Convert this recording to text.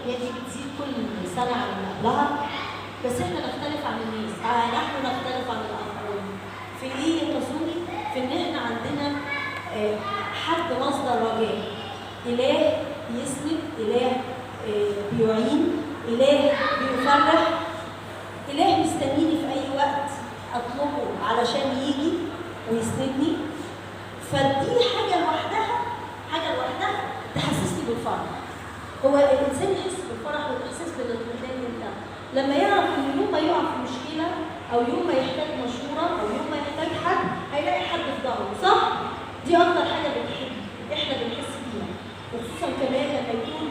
الحاجات دي بتزيد كل سنه عن اللي قبلها، بس احنا نختلف عن الناس، نحن نختلف عن الاخرين. في ايه يا رسولي؟ في ان احنا عندنا حد مصدر رجاء، اله بيسند، اله بيعين، اله بيفرح، اله مستنيني في اي وقت اطلبه علشان يجي ويسندني. فدي حاجه لوحدها تحسسني بالفرح. هو الانسان يحس بالفرح والاحساس بالاطمئنان امتى؟ لما يعرف ان يوم ما يقع في مشكله او يوم ما يحتاج مشوره او يوم ما يحتاج حد هيلاقي حد في ظهره، صح؟ دي اكتر حاجه احنا بنحس بيها، وخصوصا كمان لما يكون